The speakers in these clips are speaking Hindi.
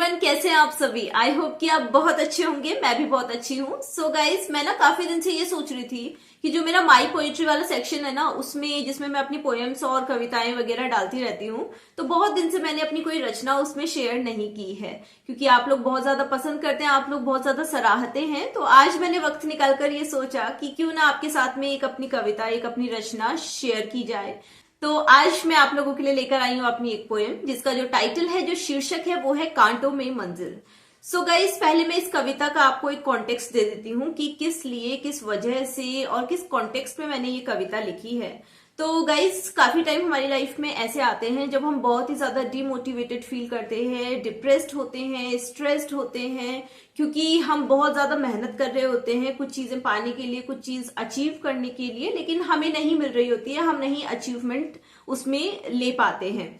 एवरीवन, कैसे हैं आप सभी। आई होप कि आप बहुत अच्छे होंगे। मैं भी बहुत अच्छी हूँ। सो गाइस, मैं ना काफी दिन से ये सोच रही थी कि जो मेरा माई पोएट्री वाला सेक्शन है ना, उसमें जिसमें मैं अपनी पोएम्स और कविताएं वगैरह डालती रहती हूँ, तो बहुत दिन से मैंने अपनी कोई रचना उसमें शेयर नहीं की है, क्योंकि आप लोग बहुत ज्यादा पसंद करते हैं, आप लोग बहुत ज्यादा सराहते हैं। तो आज मैंने वक्त निकाल कर ये सोचा कि क्यों ना आपके साथ में एक अपनी कविता, एक अपनी रचना शेयर की जाए। तो आज मैं आप लोगों के लिए लेकर आई हूं अपनी एक पोएम, जिसका जो टाइटल है, जो शीर्षक है, वो है कांटों में मंजिल। सो गाइस, पहले मैं इस कविता का आपको एक कॉन्टेक्स्ट दे देती हूँ कि किस लिए, किस वजह से और किस कॉन्टेक्स्ट में मैंने ये कविता लिखी है। तो गाइस, काफी टाइम हमारी लाइफ में ऐसे आते हैं जब हम बहुत ही ज्यादा डिमोटिवेटेड फील करते हैं, डिप्रेस्ड होते हैं, स्ट्रेस्ड होते हैं, क्योंकि हम बहुत ज्यादा मेहनत कर रहे होते हैं कुछ चीजें पाने के लिए, कुछ चीज अचीव करने के लिए, लेकिन हमें नहीं मिल रही होती है, हम नहीं अचीवमेंट उसमें ले पाते हैं।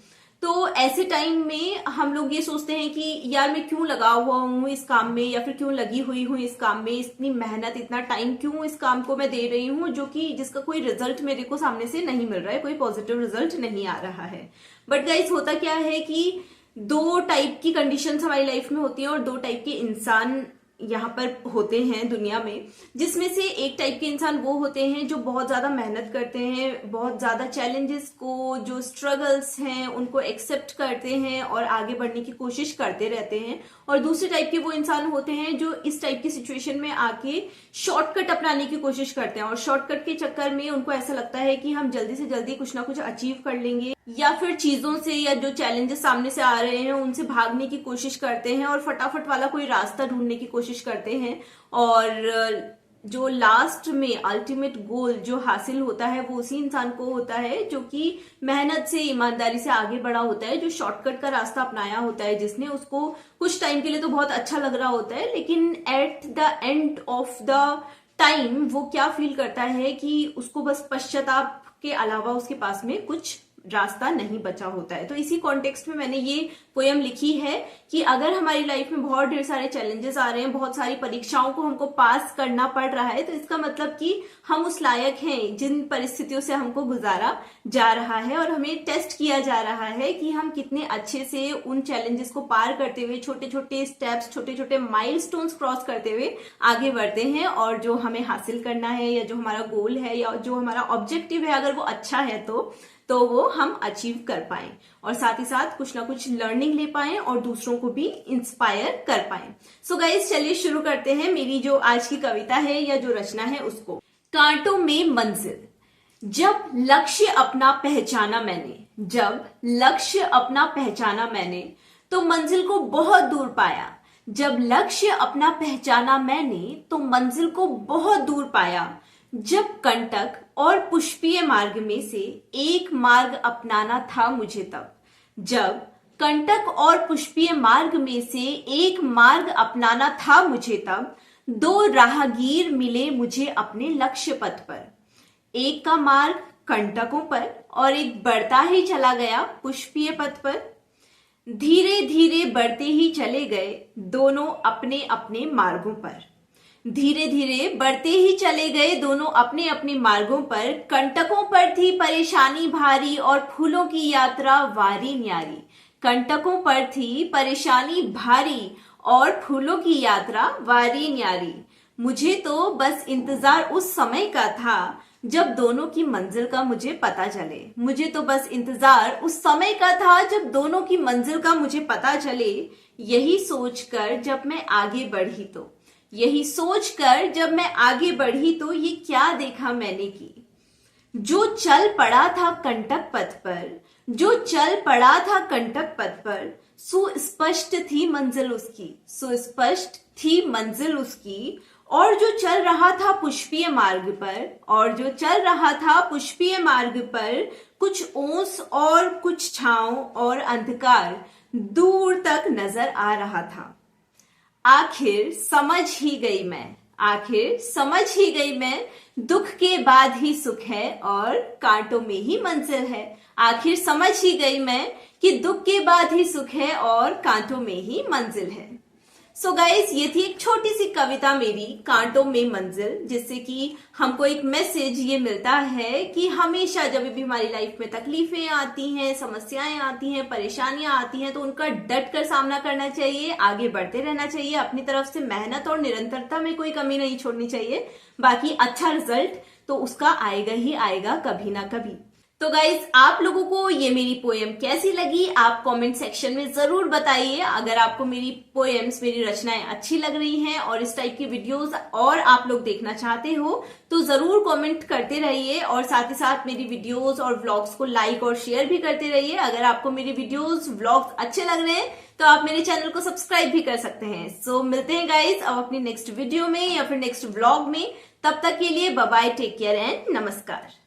तो ऐसे टाइम में हम लोग ये सोचते हैं कि यार मैं क्यों लगा हुआ हूँ इस काम में, या फिर क्यों लगी हुई हूँ इस काम में, इतनी मेहनत, इतना टाइम क्यों इस काम को मैं दे रही हूँ, जो कि जिसका कोई रिजल्ट मेरे को सामने से नहीं मिल रहा है, कोई पॉजिटिव रिजल्ट नहीं आ रहा है। बट गाइस, होता क्या है कि दो टाइप की कंडीशंस हमारी लाइफ में होती हैं और दो टाइप के इंसान यहाँ पर होते हैं दुनिया में, जिसमें से एक टाइप के इंसान वो होते हैं जो बहुत ज्यादा मेहनत करते हैं, बहुत ज्यादा चैलेंजेस को, जो स्ट्रगल्स हैं उनको एक्सेप्ट करते हैं और आगे बढ़ने की कोशिश करते रहते हैं। और दूसरे टाइप के वो इंसान होते हैं जो इस टाइप की सिचुएशन में आके शॉर्टकट अपनाने की कोशिश करते हैं, और शॉर्टकट के चक्कर में उनको ऐसा लगता है कि हम जल्दी से जल्दी कुछ ना कुछ अचीव कर लेंगे, या फिर चीजों से या जो चैलेंजेस सामने से आ रहे हैं उनसे भागने की कोशिश करते हैं और फटाफट वाला कोई रास्ता ढूंढने की कोशिश करते हैं। और जो लास्ट में अल्टीमेट गोल जो हासिल होता है वो उसी इंसान को होता है जो कि मेहनत से, ईमानदारी से आगे बढ़ा होता है, जो शॉर्टकट का रास्ता अपनाया होता है, जिसने, उसको कुछ टाइम के लिए तो बहुत अच्छा लग रहा होता है, लेकिन at the end of the time वो क्या फील करता है कि उसको बस पश्चाताप के अलावा उसके पास में कुछ रास्ता नहीं बचा होता है। तो इसी कॉन्टेक्स्ट में मैंने ये पोयम लिखी है कि अगर हमारी लाइफ में बहुत ढेर सारे चैलेंजेस आ रहे हैं, बहुत सारी परीक्षाओं को हमको पास करना पड़ रहा है, तो इसका मतलब कि हम उस लायक हैं जिन परिस्थितियों से हमको गुजारा जा रहा है, और हमें टेस्ट किया जा रहा है कि हम कितने अच्छे से उन चैलेंजेस को पार करते हुए, छोटे छोटे स्टेप्स, छोटे छोटे माइलस्टोन्स क्रॉस करते हुए आगे बढ़ते हैं, और जो हमें हासिल करना है, या जो हमारा गोल है, या जो हमारा ऑब्जेक्टिव है, अगर वो अच्छा है तो वो हम अचीव कर पाए, और साथ ही साथ कुछ ना कुछ लर्निंग ले पाए और दूसरों को भी इंस्पायर कर पाए। सो गाइस, चलिए शुरू करते हैं मेरी जो आज की कविता है या जो रचना है उसको। कांटों में मंजिल। जब लक्ष्य अपना पहचाना मैंने, जब लक्ष्य अपना पहचाना मैंने, तो मंजिल को बहुत दूर पाया। जब लक्ष्य अपना पहचाना मैंने, तो मंजिल को बहुत दूर पाया। जब कंटक और पुष्पीय मार्ग में से एक मार्ग अपनाना था मुझे तब, जब कंटक और पुष्पीय मार्ग में से एक मार्ग अपनाना था मुझे तब, दो राहगीर मिले मुझे अपने लक्ष्य पथ पर। एक का मार्ग कंटकों पर और एक बढ़ता ही चला गया पुष्पीय पथ पर। धीरे धीरे बढ़ते ही चले गए दोनों अपने अपने मार्गों पर। धीरे धीरे बढ़ते ही चले गए दोनों अपने अपने मार्गों पर। कंटकों पर थी परेशानी भारी और फूलों की यात्रा वारी न्यारी। कंटकों पर थी परेशानी भारी और फूलों की यात्रा वारी न्यारी। मुझे तो बस इंतजार उस समय का था जब दोनों की मंजिल का मुझे पता चले। मुझे तो बस इंतजार उस समय का था जब दोनों की मंजिल का मुझे पता चले। यही सोचकर जब मैं आगे बढ़ी तो, यही सोचकर जब मैं आगे बढ़ी तो ये क्या देखा मैंने कि जो चल पड़ा था कंटक पथ पर, जो चल पड़ा था कंटक पथ पर, सुस्पष्ट थी मंजिल उसकी, सुस्पष्ट थी मंजिल उसकी। और जो चल रहा था पुष्पीय मार्ग पर, और जो चल रहा था पुष्पीय मार्ग पर, कुछ ओस और कुछ छांव और अंधकार दूर तक नजर आ रहा था। आखिर समझ ही गई मैं, आखिर समझ ही गई मैं, दुख के बाद ही सुख है और कांटों में ही मंजिल है। आखिर समझ ही गई मैं कि दुख के बाद ही सुख है और कांटों में ही मंजिल है। सो गाइज ये थी एक छोटी सी कविता मेरी, कांटों में मंजिल, जिससे कि हमको एक मैसेज ये मिलता है कि हमेशा जब भी हमारी लाइफ में तकलीफें आती हैं, समस्याएं आती हैं, परेशानियां आती हैं, तो उनका डट कर सामना करना चाहिए, आगे बढ़ते रहना चाहिए, अपनी तरफ से मेहनत और निरंतरता में कोई कमी नहीं छोड़नी चाहिए। बाकी अच्छा रिजल्ट तो उसका आएगा ही आएगा कभी ना कभी। तो गाइज आप लोगों को ये मेरी पोएम कैसी लगी आप कमेंट सेक्शन में जरूर बताइए। अगर आपको मेरी पोएम्स, मेरी रचनाएं अच्छी लग रही हैं और इस टाइप की वीडियोस और आप लोग देखना चाहते हो तो जरूर कमेंट करते रहिए और साथ ही साथ मेरी वीडियोस और व्लॉग्स को लाइक और शेयर भी करते रहिए। अगर आपको मेरी वीडियोस, व्लॉग्स अच्छे लग रहे हैं तो आप मेरे चैनल को सब्सक्राइब भी कर सकते हैं। सो मिलते हैं गाइज अब अपनी नेक्स्ट वीडियो में या फिर नेक्स्ट व्लॉग में। तब तक के लिए bye bye, take care and नमस्कार।